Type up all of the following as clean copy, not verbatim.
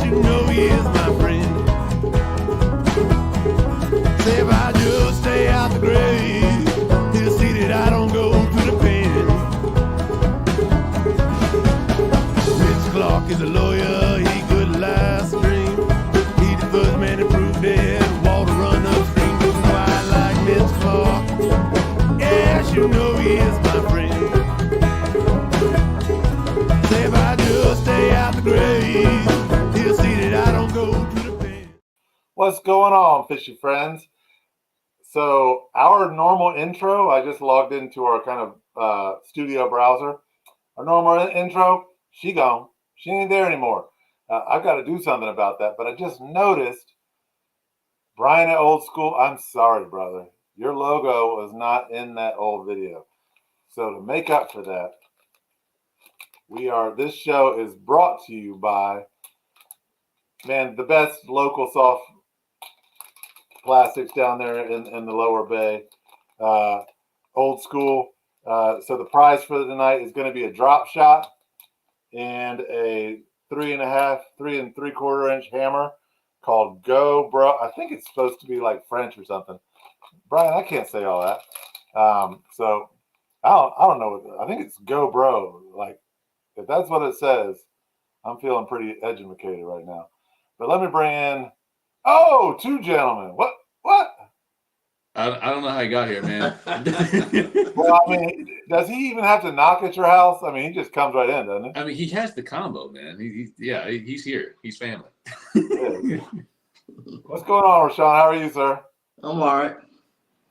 you know he is my friend. Say if I just stay out the grave, he'll see that I don't go to the pen. Mitch Clark is a lawyer, he could last dream. He's the first man to prove that water run upstream. You know I like Mitch Clark. Yes, you know he is my friend. Say if I just stay out the grave, he'll see that I don't go to the pen. What's going on, fishy friends? So our normal intro, I just logged into our kind of studio browser. Our normal intro, she gone. She ain't there anymore. I've got to do something about that. But I just noticed, Brian at Old School, I'm sorry, brother. Your logo was not in that old video. So to make up for that, this show is brought to you by, man, the best local soft plastics down there in the lower bay. Old School. So the prize for tonight is going to be a drop shot and a 3 3/4 inch hammer called Go Bro. I think it's supposed to be like French or something. Brian, I can't say all that. So I don't know. I think it's Go Bro. Like, if that's what it says, I'm feeling pretty educated right now. But let me bring in, two gentlemen. What? I don't know how he got here, man. Well, I mean, does he even have to knock at your house? I mean, he just comes right in, doesn't he? I mean, he has the combo, man. He's here. He's family. What's going on, Rashawn? How are you, sir? I'm all right.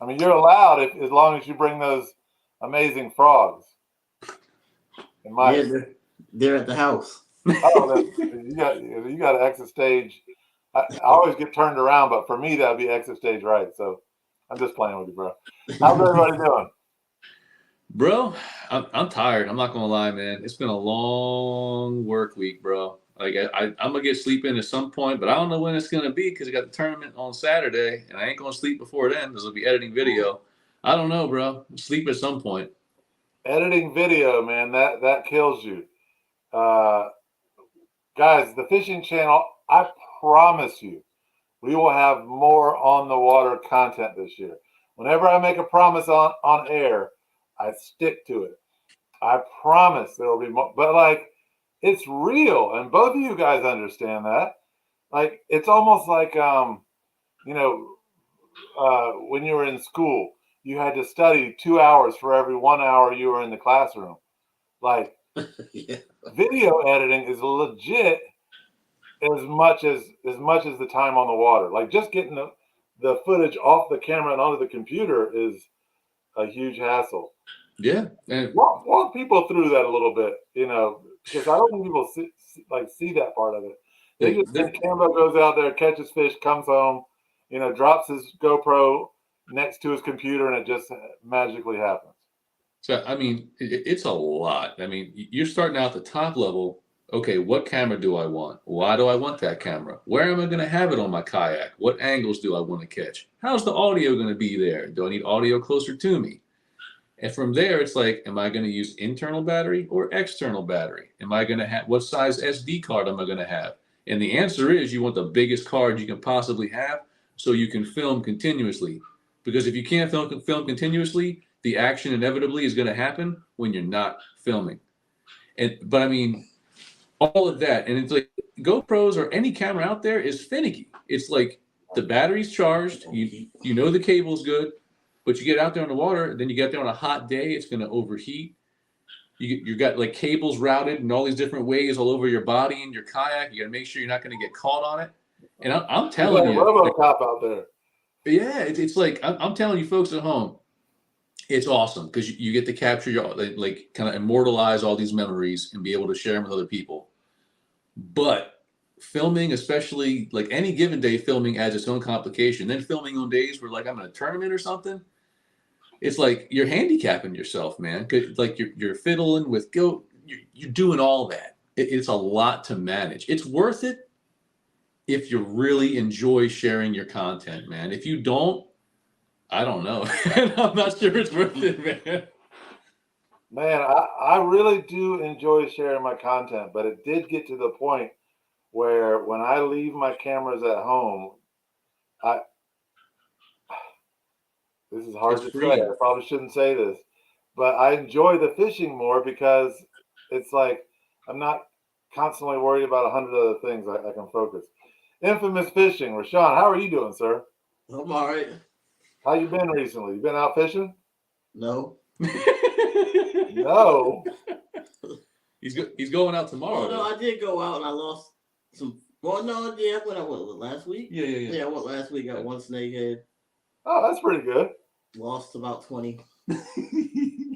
I mean, you're allowed as long as you bring those amazing frogs. They're at the house. You got to exit stage. I always get turned around, but for me, that would be exit stage right. So I'm just playing with you, bro. How's everybody doing? Bro, I'm tired. I'm not going to lie, man. It's been a long work week, bro. Like, I'm going to get sleep in at some point, but I don't know when it's going to be because I got the tournament on Saturday, and I ain't going to sleep before then because I'll be editing video. I don't know, bro. Sleep at some point. Editing video, man, that kills you. Guys, the fishing channel, I promise you, we will have more on the water content this year. Whenever I make a promise on air, I stick to it. I promise there will be more, but like, it's real, and both of you guys understand that. Like, it's almost like when you were in school, you had to study 2 hours for every 1 hour you were in the classroom. Like, Yeah. Video editing is legit as much as the time on the water. Like, just getting the footage off the camera and onto the computer is a huge hassle. Yeah. And walk people through that a little bit, because I don't think people see that part of it. They just think Kambo goes out there, catches fish, comes home, drops his GoPro next to his computer, and it just magically happens. So, I mean, it's a lot. I mean, you're starting out at the top level. Okay, what camera do I want? Why do I want that camera? Where am I going to have it on my kayak? What angles do I want to catch? How's the audio going to be there? Do I need audio closer to me? And from there, it's like, am I going to use internal battery or external battery? Am I going to have, what size SD card am I going to have? And the answer is you want the biggest card you can possibly have so you can film continuously. Because if you can't film continuously, the action inevitably is going to happen when you're not filming. But I mean, all of that, and it's like GoPros or any camera out there is finicky. It's like the battery's charged, you know the cable's good, but you get out there on the water, then you get there on a hot day, it's going to overheat. You got like cables routed in all these different ways all over your body and your kayak. You got to make sure you're not going to get caught on it. And I'm telling you, RoboCop out there. Yeah, it's like I'm telling you, folks at home, it's awesome because you get to capture your like kind of immortalize all these memories and be able to share them with other people. But filming, especially like any given day, filming adds its own complication. Then filming on days where like I'm in a tournament or something, it's like you're handicapping yourself, man. Like you're fiddling with you're doing all that. It's a lot to manage. It's worth it if you really enjoy sharing your content, man. If you don't, I don't know. I'm not sure it's worth it, man. Man, I really do enjoy sharing my content, but it did get to the point where when I leave my cameras at home, this is hard It's to say. I probably shouldn't say this, but I enjoy the fishing more because it's like I'm not constantly worried about 100 other things. I can focus. Infamous fishing. Rashawn, how are you doing, sir? I'm all right. How you been recently? You been out fishing? No. No. He's going out tomorrow. Oh, no, I did go out and I lost some. Well, no, yeah, I went out last week. Yeah. Yeah, I went last week. Got one snakehead. Oh, that's pretty good. Lost about 20.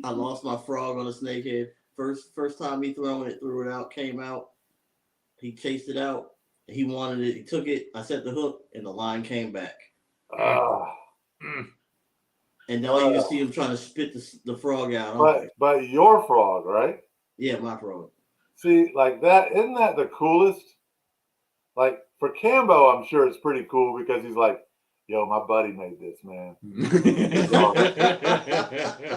I lost my frog on a snakehead. First time he threw it out, came out. He chased it out. He wanted it. He took it. I set the hook, and the line came back. And now you see him trying to spit the frog out. But your frog, right? Yeah, my frog. See, like that, isn't that the coolest? Like for Kambo, I'm sure it's pretty cool because he's like, yo, my buddy made this, man.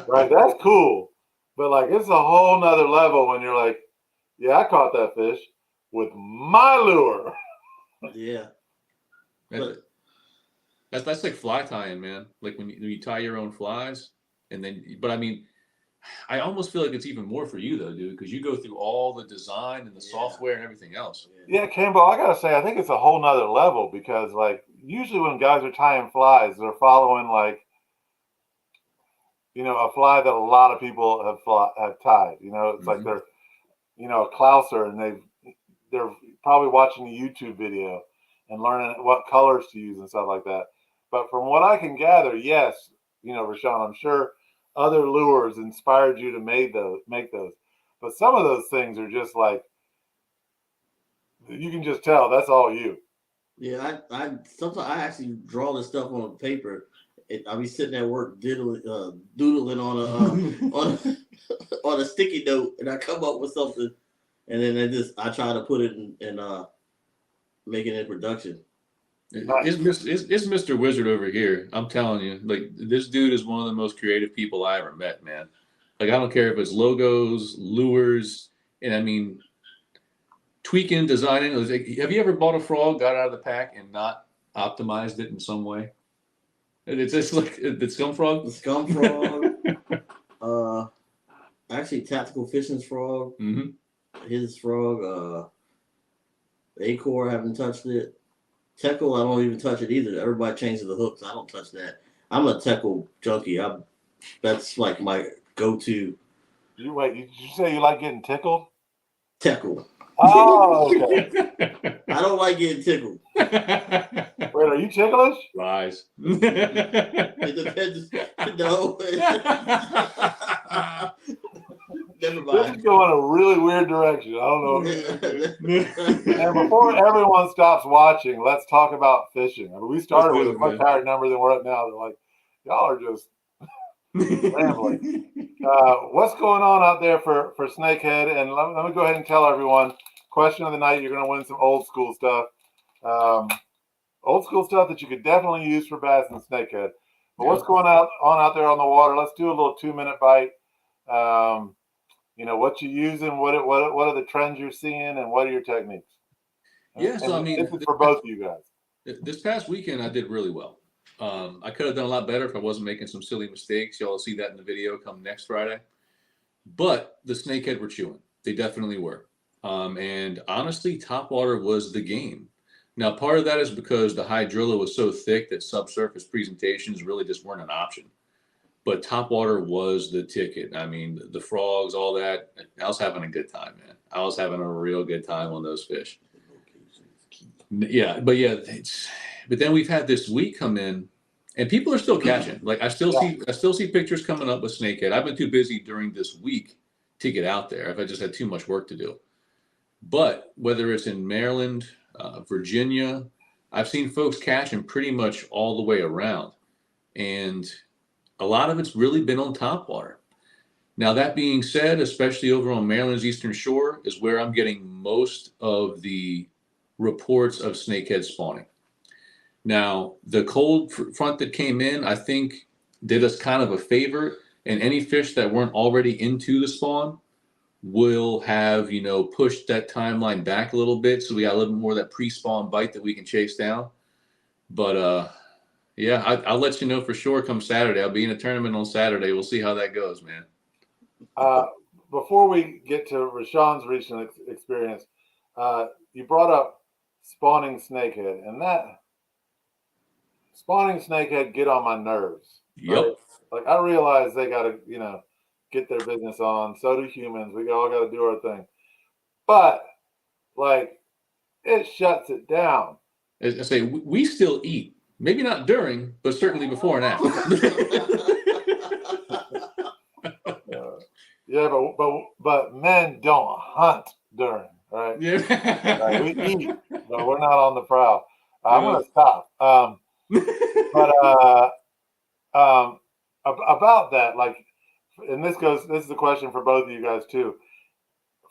Right, that's cool. But like it's a whole nother level when you're like, yeah, I caught that fish with my lure. Yeah. That's like fly tying, man. Like when you tie your own flies, and then, but I mean, I almost feel like it's even more for you though, dude, because you go through all the design and the software and everything else. Yeah, Kambo, I gotta say, I think it's a whole nother level because like usually when guys are tying flies, they're following like, a fly that a lot of people have tied. It's like they're, a clouser, and they're probably watching a YouTube video and learning what colors to use and stuff like that. But from what I can gather, yes, Rashawn, I'm sure other lures inspired you to make those. But some of those things are just like, you can just tell that's all you. Yeah, I sometimes I actually draw this stuff on paper. I'll be sitting at work doodling on a sticky note, and I come up with something, and then I try to put it in make it in production. It's Mr. Wizard over here. I'm telling you, like this dude is one of the most creative people I ever met, man. Like I don't care if it's logos, lures, and I mean tweaking, designing. Like, have you ever bought a frog, got out of the pack, and not optimized it in some way? It's just like the scum frog. The scum frog. Actually, tactical fishing's frog. Mm-hmm. His frog. Acor, haven't touched it. Teckle, I don't even touch it either. Everybody changes the hooks. I don't touch that. I'm a Teckle junkie. That's like my go-to. Did you say you like getting tickled? Teckle. Oh, okay. I don't like getting tickled. Wait, are you ticklish? Lies. It depends. No. Never mind. This is going a really weird direction. I don't know. And before everyone stops watching, let's talk about fishing. I mean, we started with a much higher number than we're at now. They're like, y'all are just rambling. What's going on out there for Snakehead? And let me go ahead and tell everyone, question of the night, you're going to win some old school stuff. Old school stuff that you could definitely use for bass and snakehead. But what's going on out there on the water? Let's do a little 2-minute bite. What you using, what are the trends you're seeing, and what are your techniques? Yeah, so I mean, this is for both of you guys. This past weekend, I did really well. I could have done a lot better if I wasn't making some silly mistakes. Y'all will see that in the video come next Friday. But the snakehead were chewing. They definitely were. And honestly, topwater was the game. Now, part of that is because the hydrilla was so thick that subsurface presentations really just weren't an option. But topwater was the ticket. I mean, the frogs, all that. I was having a good time, man. I was having a real good time on those fish. Yeah, but then we've had this week come in, and people are still catching. Like I still see pictures coming up with snakehead. I've been too busy during this week to get out there. I've just had too much work to do. But whether it's in Maryland, Virginia, I've seen folks catching pretty much all the way around, and a lot of it's really been on topwater. Now, that being said, especially over on Maryland's Eastern Shore is where I'm getting most of the reports of snakehead spawning. Now, the cold front that came in, I think, did us kind of a favor, and any fish that weren't already into the spawn will have, pushed that timeline back a little bit. So we got a little bit more of that pre-spawn bite that we can chase down. But yeah, I'll let you know for sure come Saturday. I'll be in a tournament on Saturday. We'll see how that goes, man. Before we get to Rashawn's recent experience, you brought up spawning snakehead, and that spawning snakehead get on my nerves. Yep. Right? Like I realize they got to, get their business on. So do humans. We all got to do our thing. But like, it shuts it down. As I say, we still eat. Maybe not during, but certainly before and after. Yeah, but men don't hunt during, right? Yeah. Right, we eat, but we're not on the prowl. I'm gonna stop. About that, like, and this is a question for both of you guys too.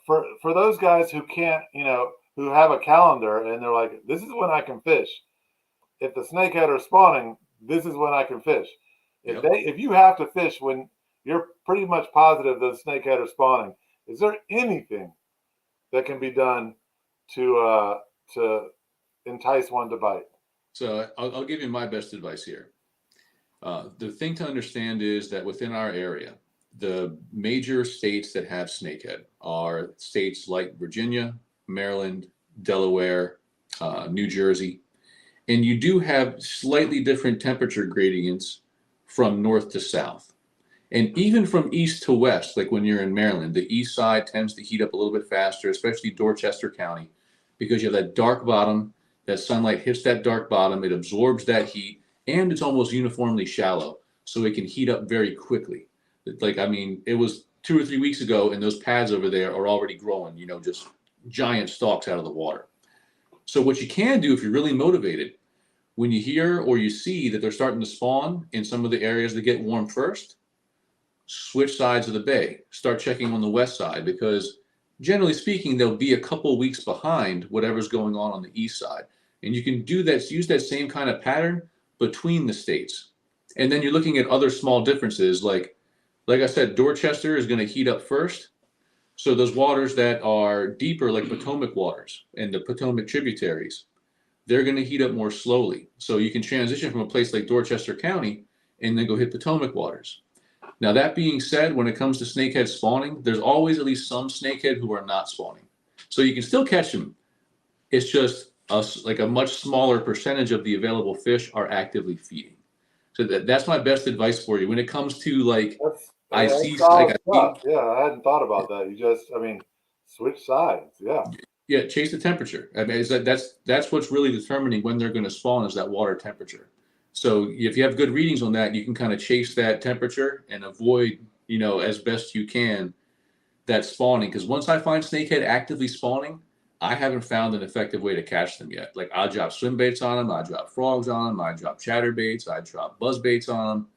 For those guys who can't, who have a calendar and they're like, this is when I can fish. If the snakehead are spawning, this is when I can fish. If you have to fish when you're pretty much positive those snakehead are spawning, is there anything that can be done to entice one to bite? So I'll give you my best advice here. The thing to understand is that within our area, the major states that have snakehead are states like Virginia, Maryland, Delaware, New Jersey. And you do have slightly different temperature gradients from north to south. And even from east to west, like when you're in Maryland, the east side tends to heat up a little bit faster, especially Dorchester County, because you have that dark bottom, that sunlight hits that dark bottom, it absorbs that heat, and it's almost uniformly shallow, so it can heat up very quickly. Like, I mean, it was 2 or 3 weeks ago, and those pads over there are already growing, just giant stalks out of the water. So what you can do if you're really motivated, when you hear or you see that they're starting to spawn in some of the areas that get warm first, switch sides of the bay. Start checking on the west side, because generally speaking, they'll be a couple weeks behind whatever's going on the east side. And you can do that, use that same kind of pattern between the states. And then you're looking at other small differences. Like I said, Dorchester is going to heat up first. So those waters that are deeper, like Potomac waters and the Potomac tributaries, they're going to heat up more slowly. So you can transition from a place like Dorchester County and then go hit Potomac waters. Now, that being said, when it comes to snakehead spawning, there's always at least some snakehead who are not spawning. So you can still catch them. It's just like a much smaller percentage of the available fish are actively feeding. So that's my best advice for you. When it comes to like, Yeah, I hadn't thought about that. Switch sides. Yeah. Yeah, chase the temperature. I mean, that's what's really determining when they're going to spawn, is that water temperature. So if you have good readings on that, you can kind of chase that temperature and avoid, as best you can, that spawning. Because once I find snakehead actively spawning, I haven't found an effective way to catch them yet. Like, I drop swim baits on them, I drop frogs on them, I drop chatterbaits, I drop buzz baits on them.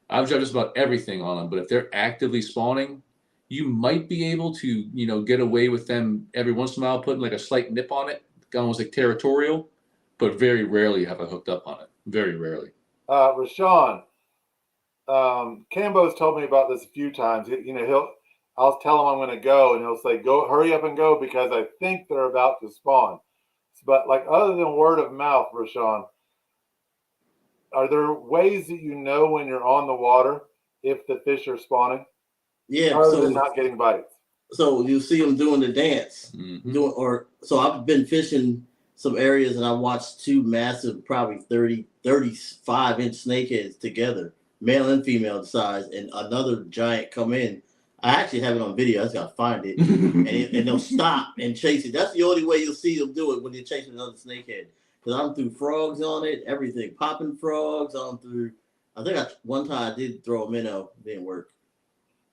I've dropped just about everything on them. But if they're actively spawning, you might be able to, get away with them every once in a while, putting like a slight nip on it, almost like territorial, but very rarely have I hooked up on it. Very rarely. Rashawn, Kambo's told me about this a few times. I'll tell him I'm going to go, and he'll say, "Go, hurry up and go, because I think they're about to spawn." But like, other than word of mouth, Rashawn, are there ways that when you're on the water if the fish are spawning? Yeah, other than not getting bites. So you see them doing the dance, so I've been fishing some areas and I watched two massive, probably 35-inch snakeheads together, male and female size, and another giant come in. I actually have it on video. I just gotta find it, and they'll stop and chase it. That's the only way you'll see them do it, when they're chasing another snakehead. Because I'm through frogs on it, everything, popping frogs. I'm through. I think one time I did throw a minnow, didn't work.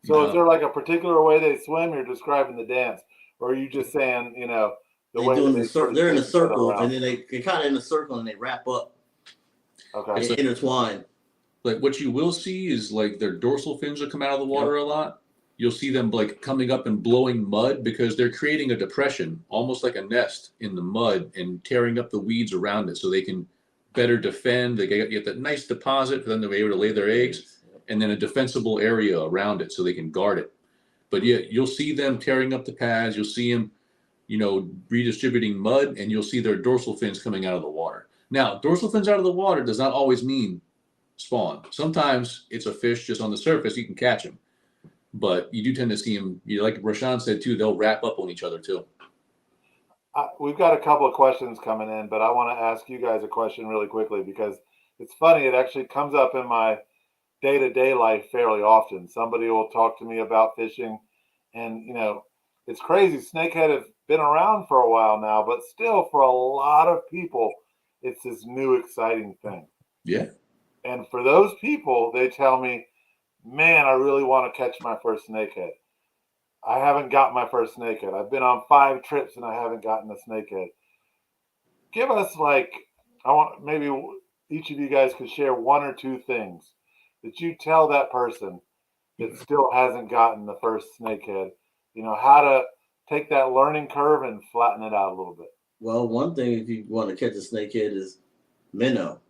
So is there like a particular way they swim? You're describing the dance, or are you just saying, the way they're in a circle, and then they kind of in a circle and they wrap up. Okay. They intertwine. Like, what you will see is like their dorsal fins will come out of the water a lot. You'll see them like coming up and blowing mud, because they're creating a depression, almost like a nest in the mud, and tearing up the weeds around it so they can better defend. They get that nice deposit for them to be able to lay their eggs, and then a defensible area around it so they can guard it. But yeah, you'll see them tearing up the pads. You'll see them, redistributing mud, and you'll see their dorsal fins coming out of the water. Now, dorsal fins out of the water does not always mean spawn. Sometimes it's a fish just on the surface. You can catch them. But you do tend to see them, like Rashawn said too, they'll wrap up on each other too. We've got a couple of questions coming in, but I want to ask you guys a question really quickly because it's funny. It actually comes up in my day-to-day life fairly often. Somebody will talk to me about fishing, and it's crazy. Snakehead have been around for a while now, but still, for a lot of people, it's this new exciting thing. Yeah. And for those people, they tell me, man, I really want to catch my first snakehead. I haven't got my first snakehead. I've been on 5 trips and I haven't gotten a snakehead. Give us maybe each of you guys could share 1 or 2 things that you tell that person that still hasn't gotten the first snakehead, how to take that learning curve and flatten it out a little bit. Well, one thing if you want to catch a snakehead is minnow.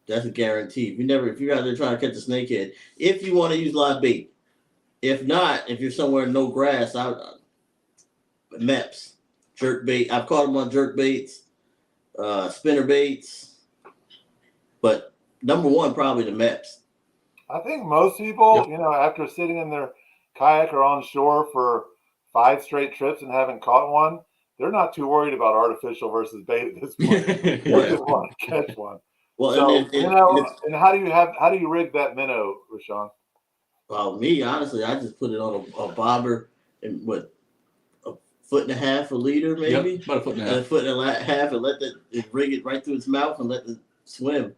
That's a guarantee. If you're out there trying to catch a snakehead, if you want to use live bait. If not, if you're somewhere no grass, MEPS, jerk bait. I've caught them on jerk baits, spinner baits, but number one probably the MEPS. I think most people, after sitting in their kayak or on shore for 5 straight trips and haven't caught one, they're not too worried about artificial versus bait at this point. They just want to catch one. Well, so, and how do you rig that minnow, Rashawn? Well, me, honestly, I just put it on a bobber and a 1.5 foot a leader, maybe? Yep, about a foot and a half. And a foot and a half, and let it rig it right through its mouth and let it swim.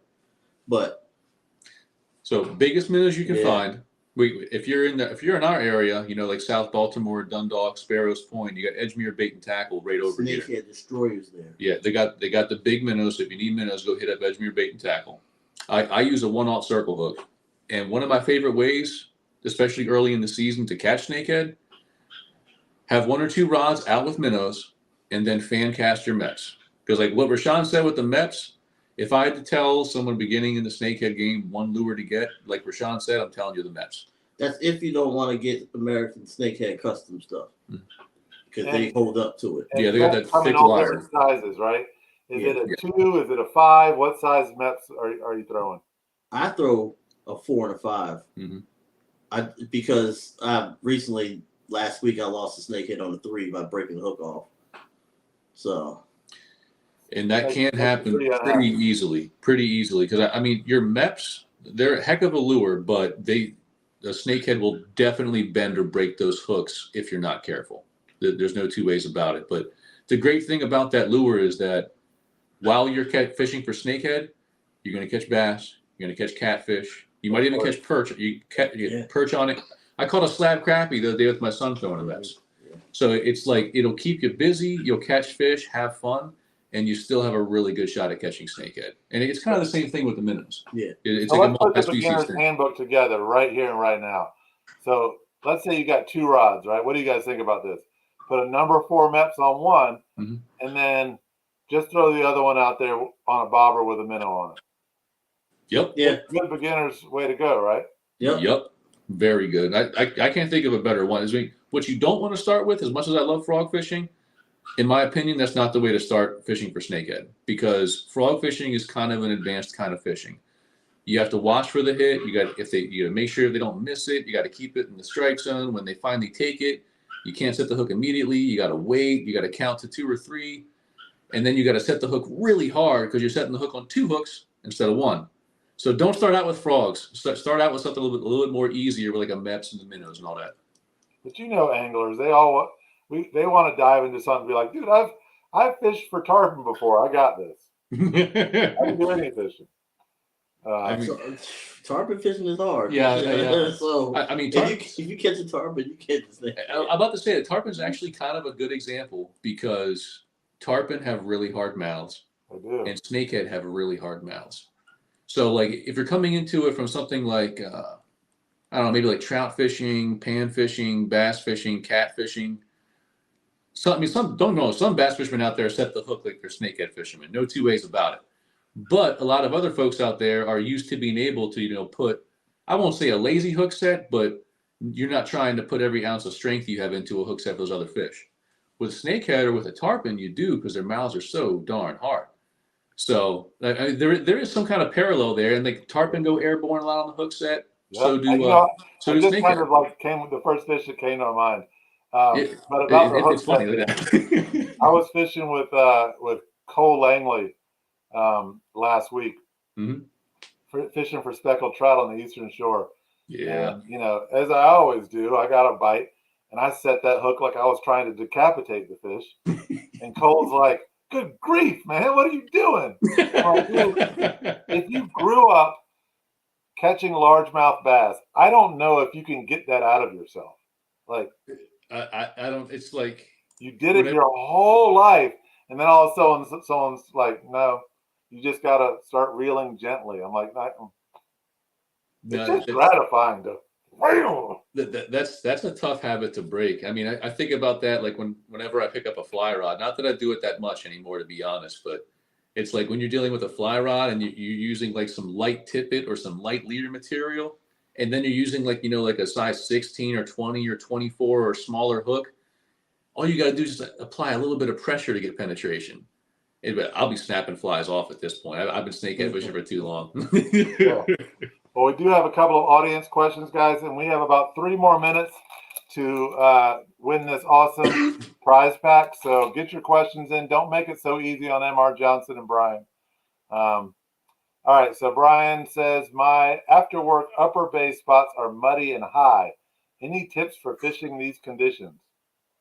So biggest minnows you can find. If you're in our area, like South Baltimore, Dundalk, Sparrows Point, you got Edgemere Bait and Tackle right over here. Snakehead destroyers there. Yeah, they got the big minnows. So if you need minnows, go hit up Edgemere Bait and Tackle. I use a 1/0 circle hook, and one of my favorite ways, especially early in the season, to catch snakehead, have 1 or 2 rods out with minnows, and then fan cast your MEPS. Because like what Rashawn said with the MEPS, if I had to tell someone beginning in the snakehead game 1 lure to get, like Rashawn said, I'm telling you the MEPS. That's if you don't want to get American snakehead custom stuff, because they hold up to it. Yeah, they got that thick all wire. different sizes, right? Is it a 2? Is it a 5? What size MEPS are you throwing? I throw a 4 and a 5. Mm-hmm. Because recently, last week, I lost a snakehead on a 3 by breaking the hook off. So. And that can happen pretty easily. Because, your MEPS, they're a heck of a lure, but the snakehead will definitely bend or break those hooks if you're not careful. There's no 2 ways about it. But the great thing about that lure is that while you're fishing for snakehead, you're going to catch bass, you're going to catch catfish, you might even catch perch. You perch on it. I caught a slab crappie the other day with my son throwing a MEPS. So it's like it'll keep you busy, you'll catch fish, have fun, and you still have a really good shot at catching snakehead. And it's kind of the same thing with the minnows. Yeah. It's so like let's put the beginner's handbook together right here and right now. So let's say you got 2 rods, right? What do you guys think about this? Put a number 4 MEPS on one, and then just throw the other one out there on a bobber with a minnow on it. Yep. Yeah. Good beginner's way to go, right? Yep. Very good. I can't think of a better one. What you don't want to start with, as much as I love frog fishing, in my opinion, that's not the way to start fishing for snakehead, because frog fishing is kind of an advanced kind of fishing. You have to watch for the hit. You got to make sure they don't miss it. You got to keep it in the strike zone. When they finally take it, you can't set the hook immediately. You got to wait. You got to count to 2 or 3, and then you got to set the hook really hard because you're setting the hook on 2 hooks instead of 1. So don't start out with frogs. Start out with something a little bit more easier, with like a MEPS and the minnows and all that. But anglers, they want to dive into something and be like, dude, I've fished for tarpon before. I got this. I didn't do any fishing. Tarpon fishing is hard. Yeah. So if you catch a tarpon, you catch this thing. I'm about to say that tarpon is actually kind of a good example, because tarpon have really hard mouths, and snakehead have really hard mouths. So like if you're coming into it from something like I don't know, maybe like trout fishing, pan fishing, bass fishing, cat fishing. Some bass fishermen out there set the hook like they're snakehead fishermen. No 2 ways about it. But a lot of other folks out there are used to being able to, put, I won't say a lazy hook set, but you're not trying to put every ounce of strength you have into a hook set for those other fish. With snakehead or with a tarpon, you do, because their mouths are so darn hard. So there is some kind of parallel there, and like tarpon go airborne a lot on the hook set. Yeah. So do I just snakehead. kind of like came with the first fish that came to my mind. But about the hook It's funny. set, Look at that. I was fishing with Cole Langley last week, fishing for speckled trout on the eastern shore. Yeah. And, you know, as I always do, I got a bite, and I set that hook like I was trying to decapitate the fish. And Cole's like, "Good grief, man, what are you doing?" I'm like, "Dude, if you grew up catching largemouth bass, I don't know if you can get that out of yourself. Like, I don't. It's like you did it your whole life, and then all of a sudden someone's like, "No, you just got to start reeling gently." I'm like, it's just gratifying to. That's a tough habit to break. I mean, I think about that like whenever I pick up a fly rod. Not that I do it that much anymore, to be honest, but it's like when you're dealing with a fly rod and you're using like some light tippet or some light leader material, and then you're using like, you know, like a size 16 or 20 or 24 or smaller hook. All you got to do is just apply a little bit of pressure to get penetration. I'll be snapping flies off at this point. I've been snakehead fishing for too long. Yeah. Well, we do have a couple of audience questions, guys, and we have about 3 more minutes to win this awesome prize pack. So get your questions in. Don't make it so easy on MR Johnson and Brian. All right. So Brian says, my after work upper bay spots are muddy and high. Any tips for fishing these conditions?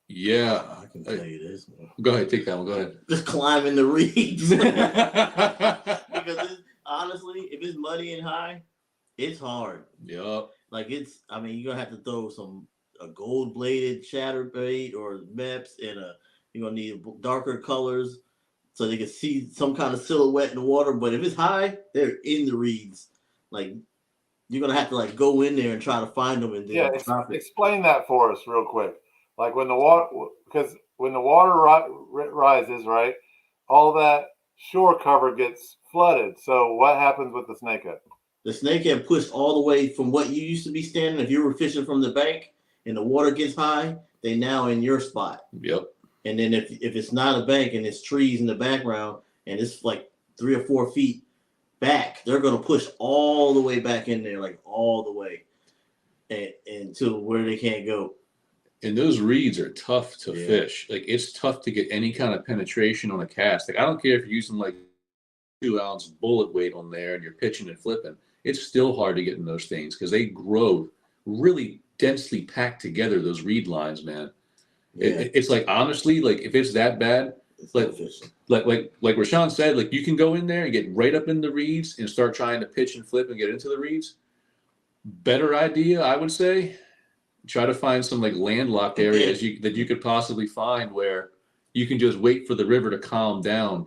Yeah. I can tell you this. Go ahead. Take that one. Go ahead. Just climbing the reeds. Because honestly, if it's muddy and high, it's hard. Yep. Like you're gonna have to throw a gold bladed chatterbait or meps, and you're gonna need darker colors so they can see some kind of silhouette in the water. But if it's high, they're in the reeds. Like you're gonna have to like go in there and try to find them and then explain that for us real quick. Like when the water rises, right, all that shore cover gets flooded. So what happens with the snakehead? The snakehead pushed all the way from what you used to be standing. If you were fishing from the bank and the water gets high, they now in your spot. Yep. And then if it's not a bank and it's trees in the background and it's like 3 or 4 feet back, they're gonna push all the way back in there, like all the way, and to where they can't go. And those reeds are tough to fish. Like it's tough to get any kind of penetration on a cast. Like I don't care if you're using like 2-ounce bullet weight on there and you're pitching and flipping. It's still hard to get in those things because they grow really densely packed together. Those reed lines, man. Yeah. It's like honestly, like if it's that bad, like Rashawn said, like you can go in there and get right up in the reeds and start trying to pitch and flip and get into the reeds. Better idea, I would say. Try to find some like landlocked areas that you could possibly find where you can just wait for the river to calm down,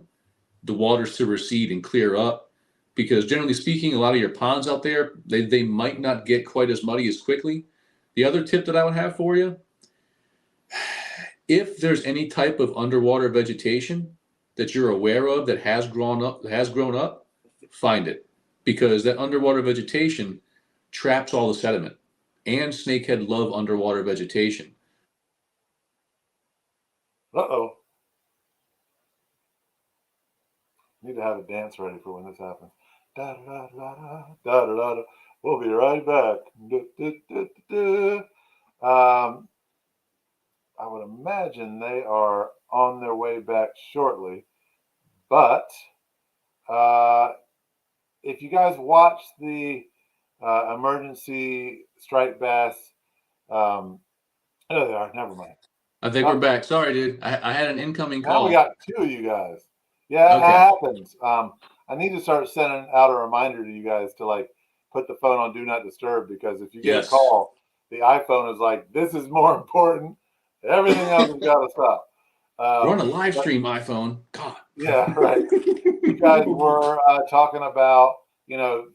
the waters to recede and clear up. Because generally speaking, a lot of your ponds out there, they might not get quite as muddy as quickly. The other tip that I would have for you, if there's any type of underwater vegetation that you're aware of that has grown up, find it. Because that underwater vegetation traps all the sediment. And snakehead love underwater vegetation. Uh-oh. Need to have a dance ready for when this happens. Da da da da da da da. We'll be right back. I would imagine they are on their way back shortly, but if you guys watch the emergency striped bass, oh, they are. Never mind. I think we're back. Sorry, dude. I had an incoming call. Now we got 2 of you guys. Yeah, it happens. I need to start sending out a reminder to you guys to like put the phone on do not disturb, because if you get a call, the iPhone is like, this is more important. Everything else has got to stop. We're on a live stream iPhone. God. Yeah, right. You guys were talking about,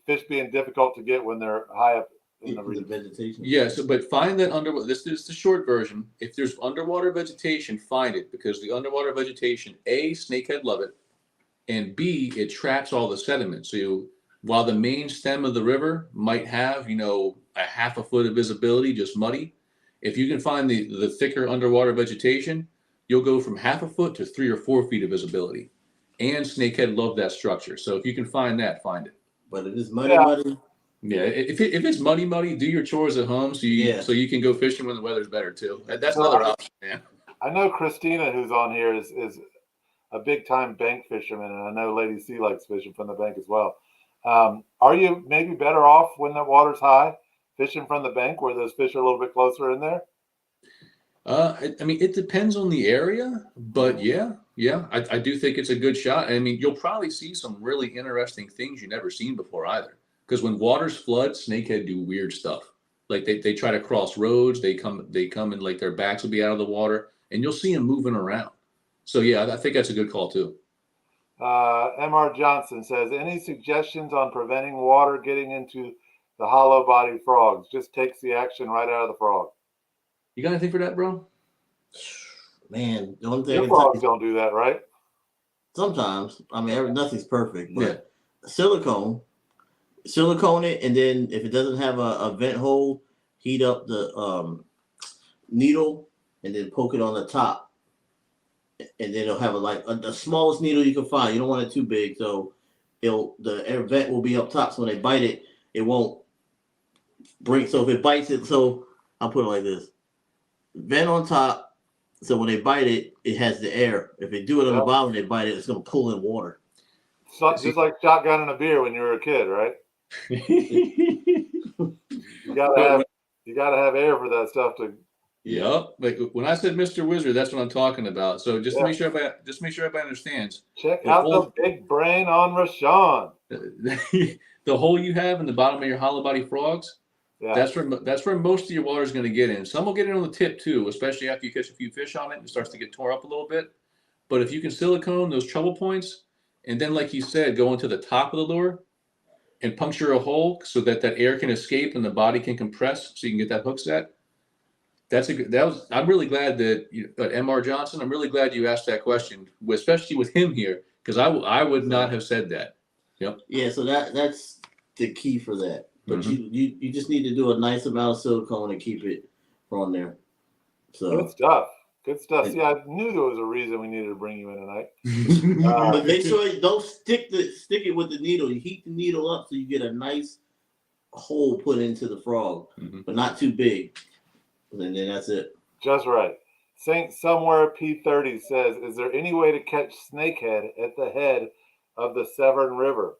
fish being difficult to get when they're high up in the vegetation. Yes, but find that underwater. This is the short version. If there's underwater vegetation, find it, because the underwater vegetation, A, snakehead love it, and B, it traps all the sediment. So while the main stem of the river might have, a half a foot of visibility, just muddy, if you can find the thicker underwater vegetation, you'll go from half a foot to 3 or 4 feet of visibility. And snakehead love that structure. So if you can find that, find it. But if it's muddy, yeah. If it's muddy, do your chores at home so you can go fishing when the weather's better too. That's another option, man. I know Christina, who's on here, is a big time bank fisherman, and I know Lady C likes fishing from the bank as well. Are you maybe better off when the water's high, fishing from the bank where those fish are a little bit closer in there? I mean, it depends on the area, but yeah, I do think it's a good shot. I mean, you'll probably see some really interesting things you've never seen before either. Because when waters flood, snakehead do weird stuff. Like they try to cross roads. They come and like their backs will be out of the water, and you'll see them moving around. So yeah, I think that's a good call too. M.R. Johnson says, any suggestions on preventing water getting into the hollow body frogs? Just takes the action right out of the frog. You got anything for that, bro? Man, the only thing Your frogs don't do that, right? Sometimes. I mean, nothing's perfect, but silicone it, and then if it doesn't have a vent hole, heat up the needle and then poke it on the top. And then it'll have the smallest needle you can find. You don't want it too big, so the air vent will be up top. So when they bite it, it won't break. So if it bites it, so I'll put it like this: vent on top. So when they bite it, it has the air. If they do it on the bottom, they bite it, it's gonna pull in water. It's just like shotgunning a beer when you were a kid, right? you gotta have air for that stuff to. Yep. Like when I said Mr. Wizard, that's what I'm talking about. So just to make sure everybody understands. Check out the big brain on Rashawn. The hole you have in the bottom of your hollow body frogs. Yeah. That's where most of your water is going to get in. Some will get in on the tip too, especially after you catch a few fish on it. It starts to get tore up a little bit. But if you can silicone those trouble points, and then like you said, go into the top of the lure and puncture a hole so that air can escape and the body can compress, so you can get that hook set. I'm really glad that M.R. Johnson. I'm really glad you asked that question, especially with him here, because I would not have said that. Yep. Yeah. So that's the key for that. But you just need to do a nice amount of silicone and keep it on there. So good stuff. See, I knew there was a reason we needed to bring you in tonight. But make sure you don't stick it with the needle. You heat the needle up so you get a nice hole put into the frog, but not too big. And then that's it. Just right. Saint Somewhere P30 says, is there any way to catch snakehead at the head of the Severn River?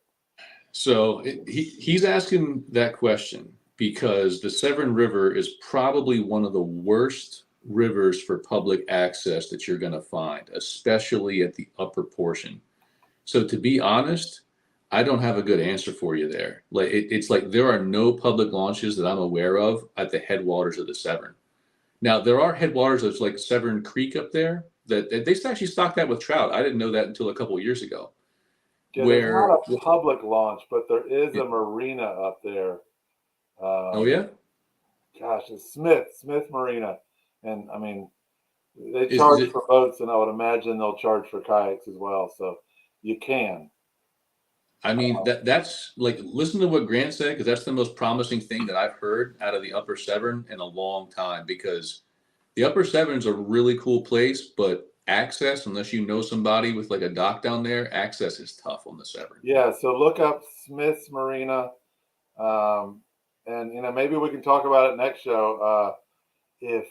So he's asking that question because the Severn River is probably one of the worst rivers for public access that you're going to find, especially at the upper portion. So to be honest, I don't have a good answer for you there. Like it's like there are no public launches that I'm aware of at the headwaters of the Severn. Now, there are headwaters of like Severn Creek up there that they actually stock that with trout. I didn't know that until a couple of years ago. Yeah, there's not a public launch, but there is a marina up there. Oh, yeah? Gosh, it's Smith Marina. And, I mean, they charge for boats, and I would imagine they'll charge for kayaks as well. So you can. I mean, that's like, listen to what Grant said, because that's the most promising thing that I've heard out of the Upper Severn in a long time, because the Upper Severn's a really cool place, but access, unless you know somebody with like a dock down there, access is tough on the Severn. Yeah, so look up Smith's Marina, and maybe we can talk about it next show. If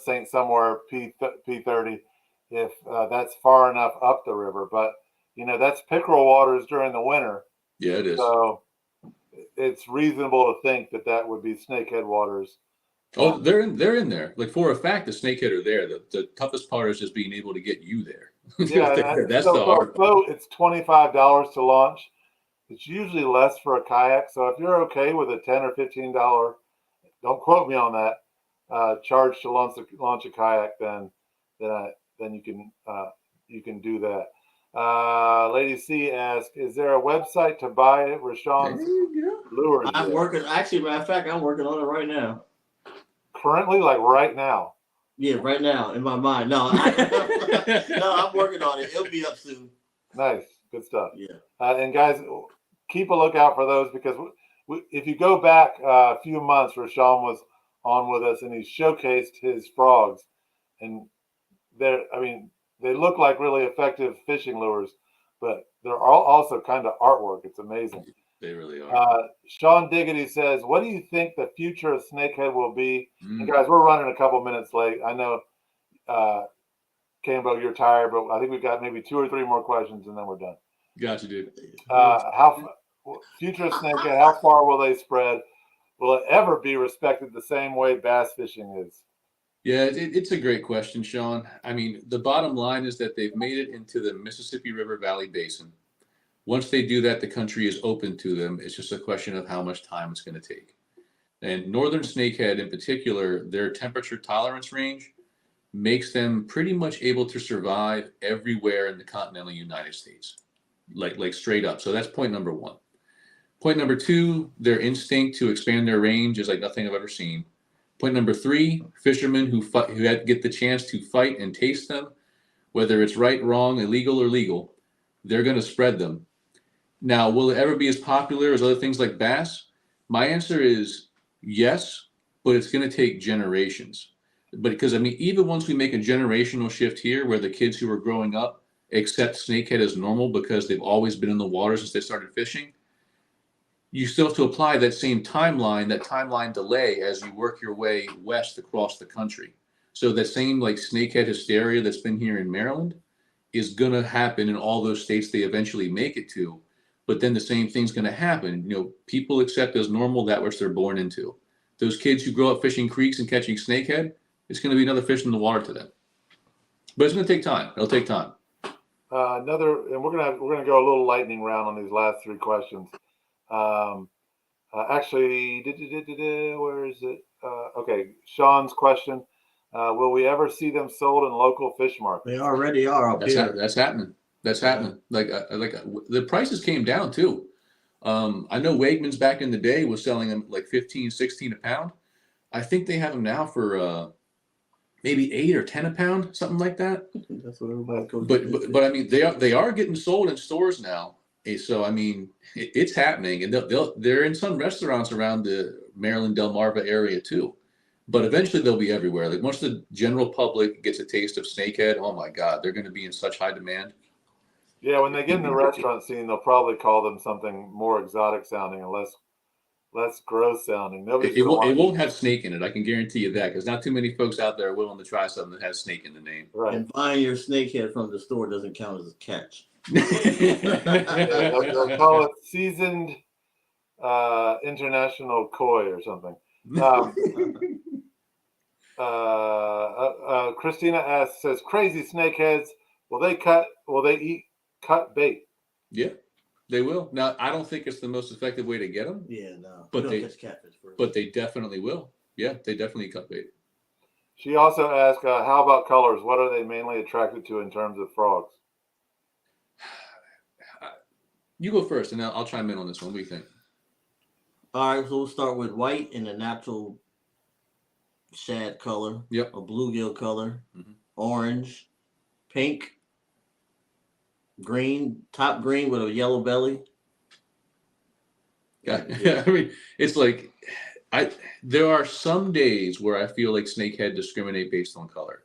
Saint Somewhere P30, if that's far enough up the river, but that's pickerel waters during the winter. Yeah, it is. So it's reasonable to think that would be snakehead waters. Oh, they're in there. Like for a fact, the snakehead are there. The toughest part is just being able to get you there. Yeah, that's the hard part. It's $25 to launch. It's usually less for a kayak. So if you're okay with a $10 or $15, don't quote me on that, charge to launch a kayak, then you can do that. Lady C asked, is there a website to buy Rashawn's lures? I'm working. Actually, matter of fact, I'm working on it right now. Currently, like right now? Yeah, right now in my mind. No, I'm working on it. It'll be up soon. Nice, good stuff. Yeah. And guys, keep a lookout for those because if you go back a few months, Rashawn was on with us and he showcased his frogs, and they look like really effective fishing lures, but they're also kind of artwork. It's amazing. They really are. Sean Diggity says, "What do you think the future of Snakehead will be?" And guys, we're running a couple minutes late. I know, Kambo, you're tired, but I think we've got maybe 2 or 3 more questions, and then we're done. Gotcha, dude. Future of Snakehead? How far will they spread? Will it ever be respected the same way bass fishing is? Yeah, it's a great question, Sean. I mean, the bottom line is that they've made it into the Mississippi River Valley Basin. Once they do that, the country is open to them. It's just a question of how much time it's going to take. And northern snakehead in particular, their temperature tolerance range makes them pretty much able to survive everywhere in the continental United States, like straight up. So that's point number 1. Point number 2, their instinct to expand their range is like nothing I've ever seen. Point number 3, fishermen who get the chance to fight and taste them, whether it's right, wrong, illegal, or legal, they're going to spread them. Now, will it ever be as popular as other things like bass? My answer is yes, but it's going to take generations. But because, I mean, even once we make a generational shift here where the kids who are growing up accept snakehead as normal because they've always been in the water since they started fishing, you still have to apply that same timeline, that timeline delay as you work your way west across the country. So that same like snakehead hysteria that's been here in Maryland is going to happen in all those states they eventually make it to. But then the same thing's going to happen. You know, people accept as normal that which they're born into. Those kids who grow up fishing creeks and catching snakehead, it's going to be another fish in the water to them. But it's going to take time. It'll take time. And we're gonna go a little lightning round on these last 3 questions. Actually, where is it? Okay, Sean's question: will we ever see them sold in local fish markets? They already are up here. That's happening. That's happening. Like the prices came down too. I know Wegmans back in the day was selling them like 15, 16 a pound. I think they have them now for maybe 8 or 10 a pound, something like that. That's what everybody goes. But I mean, they are getting sold in stores now. So I mean, it's happening, and they're in some restaurants around the Maryland Delmarva area too. But eventually they'll be everywhere. Like once the general public gets a taste of snakehead, oh my God, they're going to be in such high demand. Yeah, when they get in the restaurant scene, they'll probably call them something more exotic sounding and less gross sounding. It won't have snake in it. I can guarantee you that, because not too many folks out there are willing to try something that has snake in the name. Right. And buying your snakehead from the store doesn't count as a catch. They'll call it seasoned international koi or something. Christina says, crazy snakeheads. Will they eat cut bait? Yeah, they will. Now, I don't think it's the most effective way to get them. Yeah, no. But they catch catfish first. But they definitely will. Yeah, they definitely cut bait. She also asked, how about colors? What are they mainly attracted to in terms of frogs? You go first, and I'll chime in on this one. What do you think? All right, so we'll start with white in the natural shad color. Yep. A bluegill color. Mm-hmm. Orange, pink, green, top green with a yellow belly. Yeah. I mean, it's like there are some days where I feel like snakehead discriminate based on color.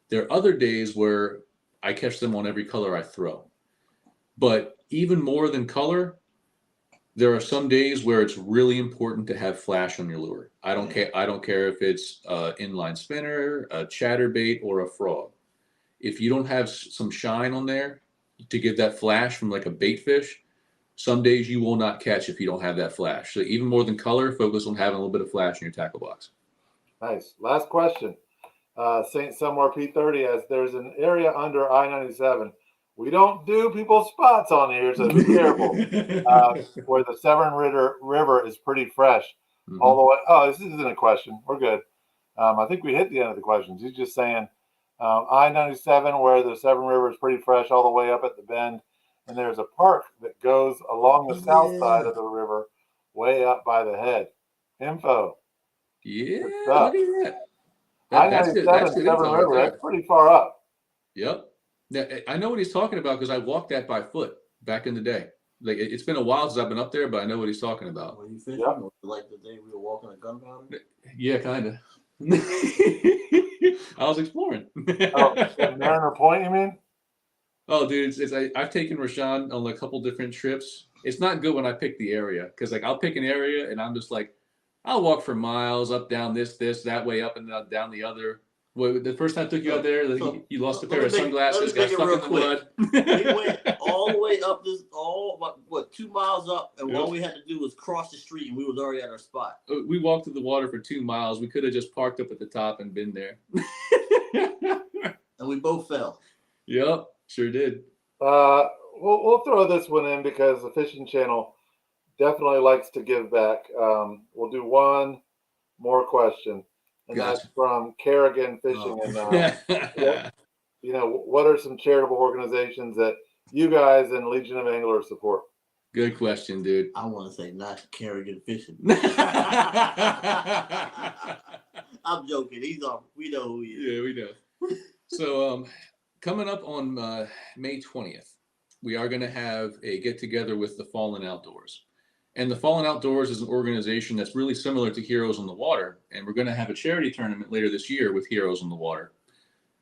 There are other days where I catch them on every color I throw. But even more than color, there are some days where it's really important to have flash on your lure. I don't care. I don't care if it's an inline spinner, a chatterbait, or a frog. If you don't have some shine on there to give that flash from like a bait fish, some days you will not catch if you don't have that flash. So even more than color, focus on having a little bit of flash in your tackle box. Nice. Last question. Saint Somewhere P30 as there's an area under I-97. We don't do people's spots on here, so be careful. Where the Severn River is pretty fresh. Mm-hmm. All the way. Oh, this isn't a question. We're good. I think we hit the end of the questions. He's just saying I-97 where the Severn River is pretty fresh all the way up at the bend. And there's a park that goes along the south side of the river, way up by the head. Info. Yeah, look at that. I-97 Severn River, that's pretty far up. Yep. Now, I know what he's talking about because I walked that by foot back in the day. Like it's been a while since I've been up there, but I know what he's talking about. Were you fishing? Yeah. Or like the day we were walking at Gunpowder? Yeah, kind of. I was exploring. Oh, at Mariner Point, you mean? Oh, dude, I've taken Rashawn on a couple different trips. It's not good when I pick the area because like I'll pick an area and I'm just like, I'll walk for miles up, down this, that way, up and down the other. Well, the first time I took you out there, you lost a pair of sunglasses, got stuck in the mud. We went all the way up this, 2 miles up, and all we had to do was cross the street, and we was already at our spot. We walked through the water for 2 miles. We could have just parked up at the top and been there. And we both fell. Yep, sure did. We'll throw this one in because the Fishing Channel definitely likes to give back. We'll do one more question, and Gotcha. that's from Kerrigan Fishing. And you know, what are some charitable organizations that you guys and Legion of Anglers support? Good question, dude. I want to say not Kerrigan Fishing. I'm joking. He's off. We know who he is. Yeah, we know. So coming up on May 20th, we are going to have a get-together with the Fallen Outdoors. And the Fallen Outdoors is an organization that's really similar to Heroes on the Water. And we're going to have a charity tournament later this year with Heroes on the Water.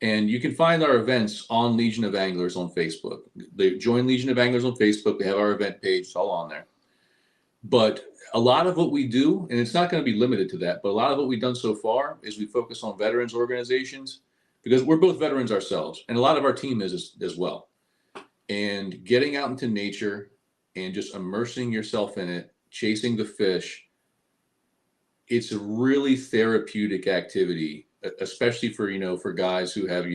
And you can find our events on Legion of Anglers on Facebook. They join Legion of Anglers on Facebook. They have our event page. It's all on there. But a lot of what we do, and it's not going to be limited to that, but a lot of what we've done so far is we focus on veterans organizations because we're both veterans ourselves. And a lot of our team is as well. And getting out into nature and just immersing yourself in it, chasing the fish, it's a really therapeutic activity, especially for guys who have,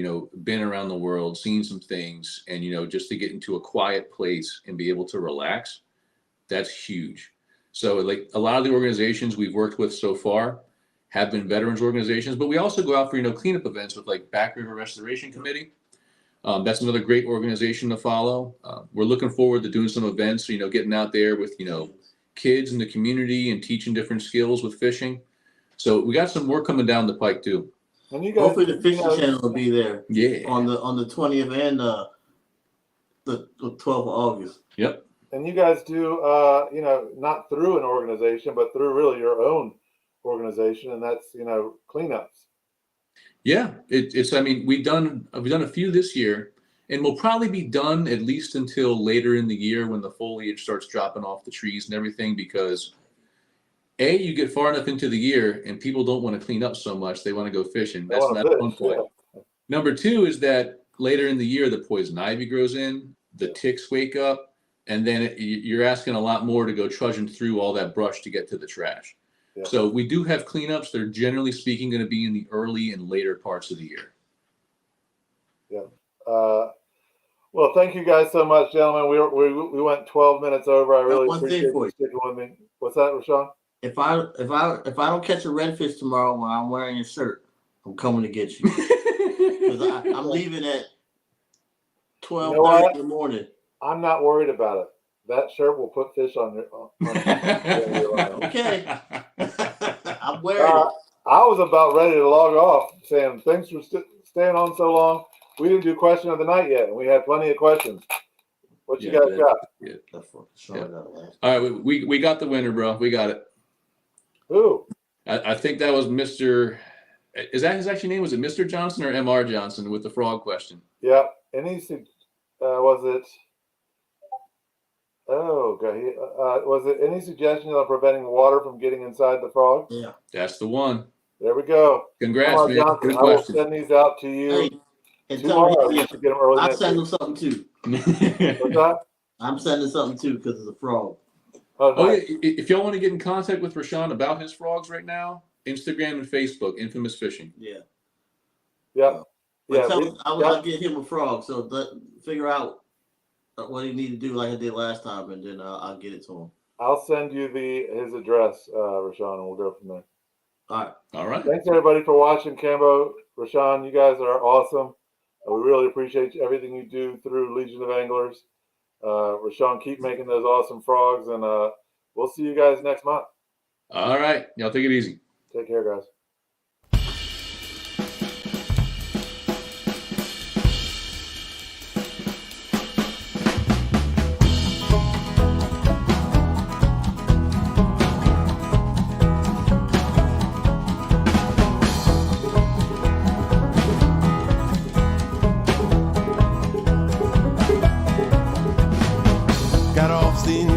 been around the world, seen some things, and, just to get into a quiet place and be able to relax. That's huge. So like a lot of the organizations we've worked with so far have been veterans organizations, but we also go out for, cleanup events with like Back River Restoration Committee. That's another great organization to follow. We're looking forward to doing some events, getting out there with, kids in the community and teaching different skills with fishing. So we got some more coming down the pike too. And you guys, hopefully the Fishing Channel will be there. Yeah. On the 20th and the 12th of August. Yep. And you guys do, not through an organization, but through really your own organization, and that's, cleanups. Yeah, we've done a few this year, and we'll probably be done at least until later in the year when the foliage starts dropping off the trees and everything, because you get far enough into the year and people don't want to clean up so much. They want to go fishing. That's not one point. Yeah. Number two is that later in the year, the poison ivy grows in, the ticks wake up, and then you're asking a lot more to go trudging through all that brush to get to the trash. Yeah. So we do have cleanups. They're generally speaking going to be in the early and later parts of the year. Yeah. Well, thank you guys so much, gentlemen. We went 12 minutes over. I really appreciate you sticking with me. What's that, Rashawn? If I don't catch a redfish tomorrow when I'm wearing your shirt, I'm coming to get you. Because I'm leaving at 12:30 in the morning. I'm not worried about it. That shirt will put fish on your. Okay. I'm wearing it. I was about ready to log off, saying thanks for staying on so long. We didn't do question of the night yet, and we had plenty of questions. What you guys got? Yeah. Yeah. All right, we got the winner, bro. We got it. Who? I think that was Mr. Is that his actual name? Was it Mr. Johnson or Mr. Johnson with the frog question? Yeah. And he said, was it? Oh, God. Was it any suggestions on preventing water from getting inside the frog? Yeah. That's the one. There we go. Congrats, man. Johnson, Good I will question. send these out to you tomorrow. I'll send them something too. What's that? I'm sending something too because of the frog. Oh, nice. Yeah. If y'all want to get in contact with Rashawn about his frogs right now, Instagram and Facebook, Infamous Fishing. Yeah. Yep. Yeah. I was gonna get him a frog, so figure out what he need to do like I did last time, and then I'll get it to him. I'll send you his address, Rashawn, and we'll go from there. All right. Thanks everybody for watching. Kambo, Rashawn, you guys are awesome. We really appreciate everything you do through Legion of Anglers. Rashawn, keep making those awesome frogs, and we'll see you guys next month. All right. Y'all take it easy. Take care, guys.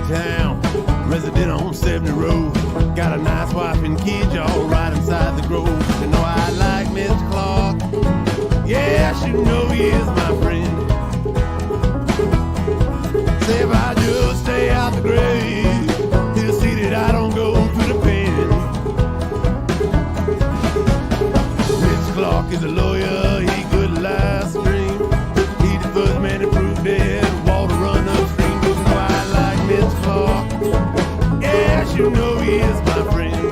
town, resident on 70 Road. Got a nice wife and kids, y'all, right inside the grove. You know I like Mr. Clark. Yeah, you know he is my friend. Say if I just stay out the grave, he'll see that I don't go through the pen. Mr. Clark is a lawyer, he could lie stream. He's the first man to prove that water run upstream. You know I like Mr. Clark. Yeah, you know he is my friend.